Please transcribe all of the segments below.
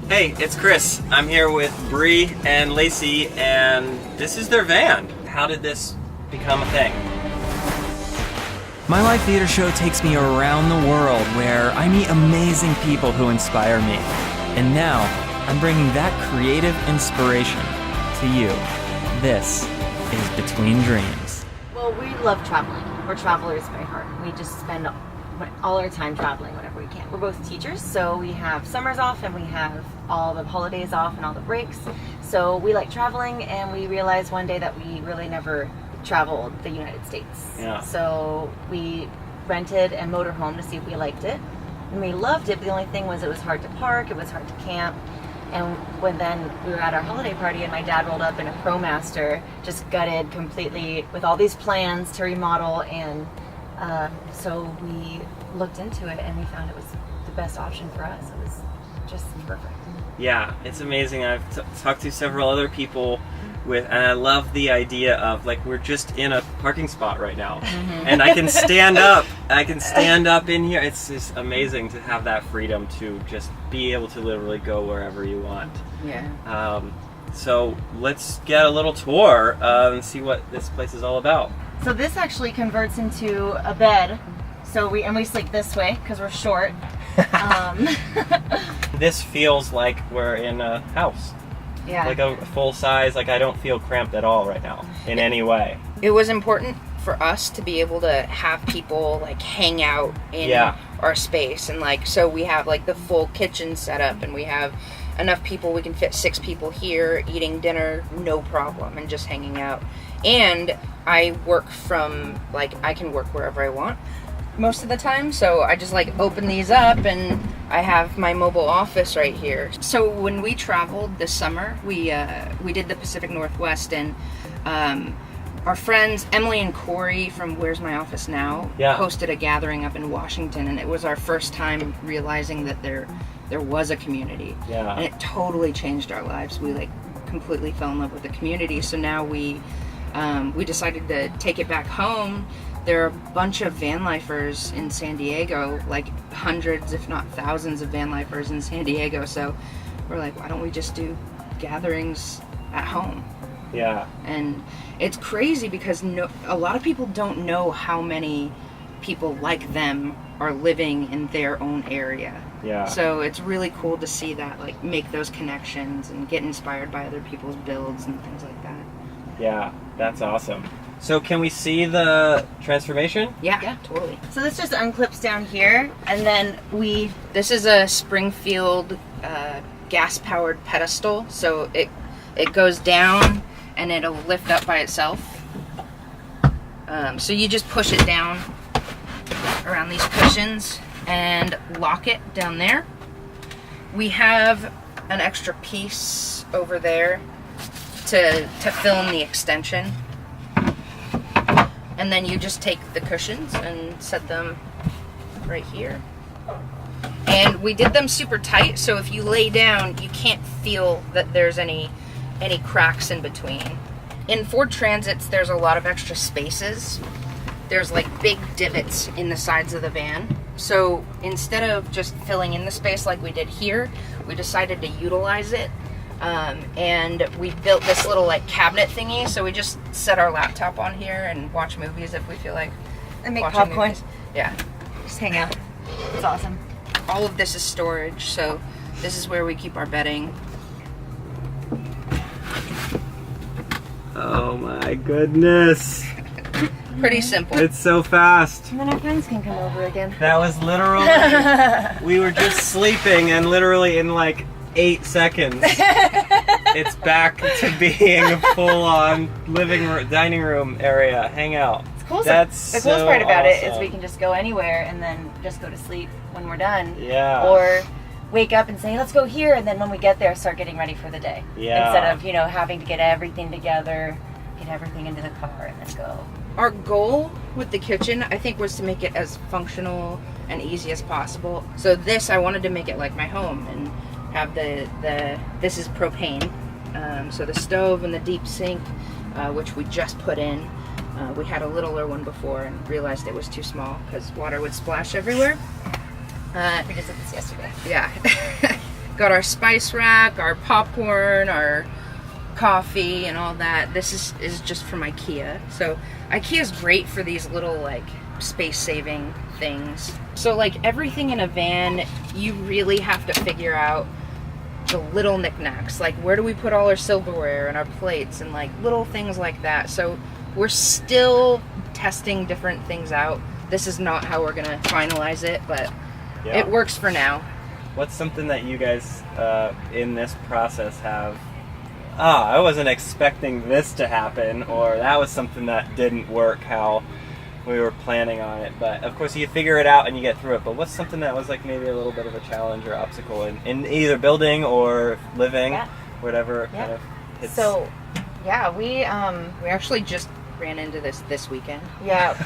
Hey, it's Chris. I'm here with Bre and Lace, and this is their van. How did this become a thing? My live theater show takes me around the world where I meet amazing people who inspire me. And now, I'm bringing that creative inspiration to you. This is Between Dreams. Well, we love traveling. We're travelers by heart. We just spend all our time traveling whenever we can. We're both teachers, so we have summers off and we have all the holidays off and all the breaks. So we like traveling, and we realized one day that we really never traveled the United States. Yeah. So we rented a motorhome to see if we liked it. And we loved it, but the only thing was it was hard to park, it was hard to camp. And then we were at our holiday party, and my dad rolled up in a ProMaster, just gutted completely with all these plans to remodel, and so we looked into it and we found it was the best option for us. It was just perfect. Yeah, it's amazing. I've talked to several other people and I love the idea of, like, we're just in a parking spot right now, and I can stand up. I can stand up in here. It's just amazing to have that freedom to just be able to literally go wherever you want. Yeah. So let's get a little tour and see what this place is all about. So this actually converts into a bed. So we sleep this way because we're short. This feels like we're in a house. Yeah. Like a full size. Like, I don't feel cramped at all right now in any way. It was important for us to be able to have people like hang out in our space, and like, so we have like the full kitchen set up, and we have enough people. We can fit 6 people here eating dinner, no problem, and just hanging out. And I work from, like, I can work wherever I want most of the time, so I just like open these up and I have my mobile office right here. So when we traveled this summer, we did the Pacific Northwest, and our friends Emily and Corey from Where's My Office Now hosted a gathering up in Washington, and it was our first time realizing that there was a community. And it totally changed our lives. We like completely fell in love with the community. So now we decided to take it back home. There are a bunch of van lifers in San Diego, like hundreds, if not thousands of van lifers in San Diego. So we're like, why don't we just do gatherings at home? Yeah. And it's crazy because a lot of people don't know how many people like them are living in their own area. Yeah. So it's really cool to see that, like, make those connections and get inspired by other people's builds and things like that. Yeah, that's awesome. So can we see the transformation? Yeah, totally. So this just unclips down here, and then This is a Springfield gas-powered pedestal, so it goes down and it'll lift up by itself. So you just push it down around these cushions and lock it down there. We have an extra piece over there to fill in the extension. And then you just take the cushions and set them right here. And we did them super tight, so if you lay down, you can't feel that there's any cracks in between. In Ford Transits, there's a lot of extra spaces. There's like big divots in the sides of the van. So instead of just filling in the space like we did here, we decided to utilize it. And we built this little like cabinet thingy, so we just set our laptop on here and watch movies if we feel like. and make watching popcorn. movies. Yeah. Just hang out. It's awesome. All of this is storage, so this is where we keep our bedding. Oh my goodness. Pretty simple. It's so fast. And then our friends can come over again. That was literally, we were just sleeping, and literally in like 8 seconds, it's back to being a full-on dining room area, hangout. It's cool. That's the coolest so part about it is awesome. we can just go anywhere and then just go to sleep when we're done. Yeah. Or wake up and say, let's go here, and then when we get there, start getting ready for the day. Yeah. Instead of, having to get everything together, get everything into the car, and then go. Our goal with the kitchen, I think, was to make it as functional and easy as possible. So I wanted to make it like my home and have this is propane. So the stove and the deep sink, which we just put in. We had a littler one before and realized it was too small because water would splash everywhere. We just did this yesterday. Yeah. got our spice rack, our popcorn, our coffee, and all that. This is just from IKEA. So IKEA's great for these little like space-saving things. So like everything in a van, you really have to figure out the little knickknacks, like where do we put all our silverware and our plates and like little things like that. So we're still testing different things out. This is not how we're gonna finalize it, but it works for now. What's something that you guys in this process have, I wasn't expecting this to happen, or that was something that didn't work how we were planning on it, but of course you figure it out and you get through it. But what's something that was like maybe a little bit of a challenge or obstacle in either building or living, whatever kind of hits? So we actually just ran into this weekend.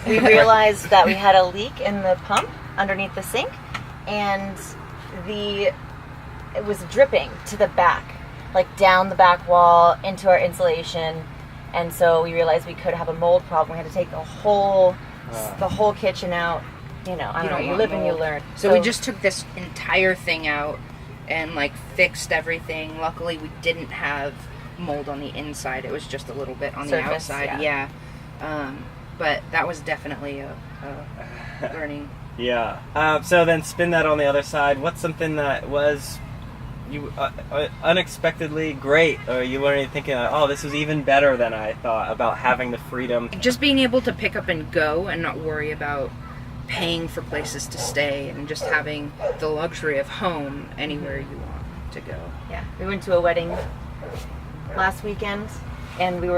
We realized that we had a leak in the pump underneath the sink, and it was dripping to the back, like down the back wall into our insulation. And so we realized we could have a mold problem. We had to take the whole kitchen out. You know, I don't know, you live and you learn. So we just took this entire thing out and like fixed everything. Luckily we didn't have mold on the inside. It was just a little bit on the outside. Yeah. But that was definitely a learning. Yeah. So then spin that on the other side. What's something that was unexpectedly great, or you weren't thinking, oh, this was even better than I thought, about having the freedom? Just being able to pick up and go and not worry about paying for places to stay, and just having the luxury of home anywhere you want to go. Yeah, we went to a wedding last weekend, and we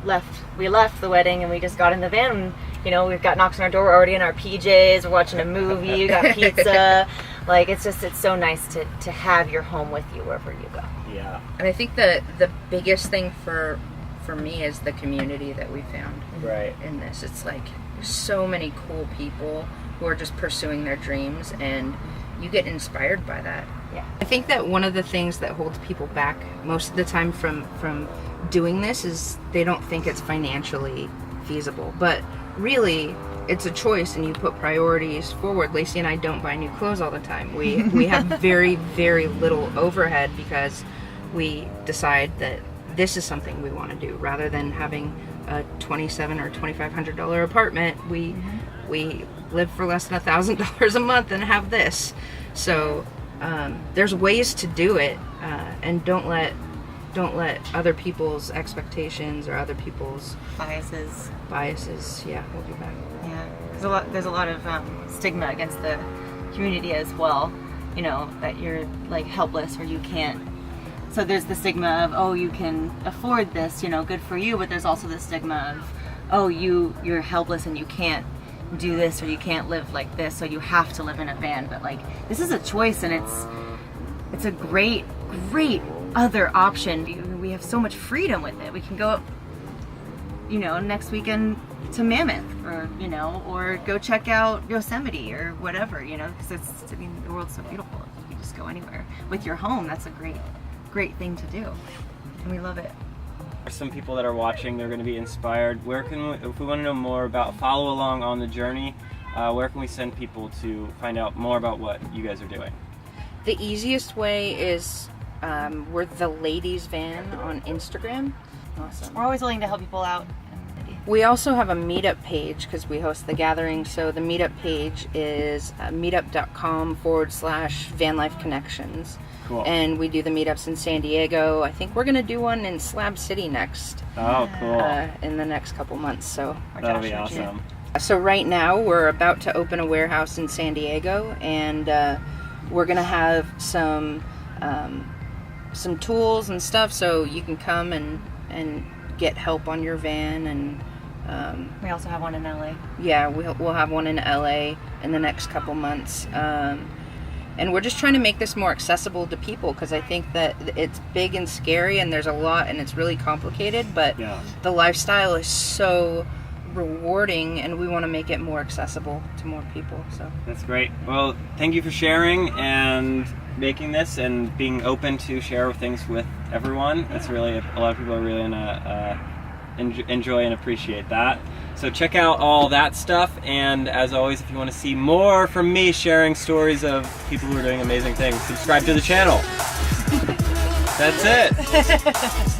left the wedding and we just got in the van, and you know, we've got knocks on our door, we're already in our PJs, we're watching a movie, we got pizza. Like, it's so nice to have your home with you wherever you go. Yeah. And I think the biggest thing for me is the community that we found in this. It's like so many cool people who are just pursuing their dreams, and you get inspired by that. Yeah. I think that one of the things that holds people back most of the time from doing this is they don't think it's financially feasible. But really, it's a choice, and you put priorities forward. Lacey and I don't buy new clothes all the time. We have very, very little overhead because we decide that this is something we want to do. Rather than having a $2,700 or $2,500 apartment, we live for less than $1,000 a month and have this. So there's ways to do it, and don't let other people's expectations or other people's biases hold you back. Yeah, there's a lot of stigma against the community as well, you know, that you're like helpless or you can't. So there's the stigma of, oh, you can afford this, you know, good for you, but there's also the stigma of, oh, you're helpless and you can't do this, or you can't live like this, so you have to live in a van. But like, this is a choice, and it's a great other option. We have so much freedom with it. We can go, you know, next weekend to Mammoth, or you know, or go check out Yosemite or whatever, you know, because the world's so beautiful. You can just go anywhere with your home. That's a great thing to do, and we love it. Some people that are watching, they're going to be inspired. If we want to know more about, follow along on the journey, where can we send people to find out more about what you guys are doing? The easiest way is we're the Ladies Van on Instagram. Awesome. We're always willing to help people out. We also have a meetup page because we host the gathering. So the meetup page is meetup.com/Van Life Connections. Cool. And we do the meetups in San Diego. I think we're going to do one in Slab City next. Oh, cool. In the next couple months. So that'll be awesome. So right now we're about to open a warehouse in San Diego, and we're going to have some tools and stuff so you can come and get help on your van. And we also have one in LA. Yeah, we'll have one in LA in the next couple months. And we're just trying to make this more accessible to people, because I think that it's big and scary, and there's a lot, and it's really complicated, but the lifestyle is so rewarding, and we want to make it more accessible to more people. So that's great. Well, thank you for sharing and making this and being open to share things with everyone. That's really, a lot of people are really in a enjoy and appreciate that. So check out all that stuff, and as always, if you want to see more from me sharing stories of people who are doing amazing things, subscribe to the channel. That's it.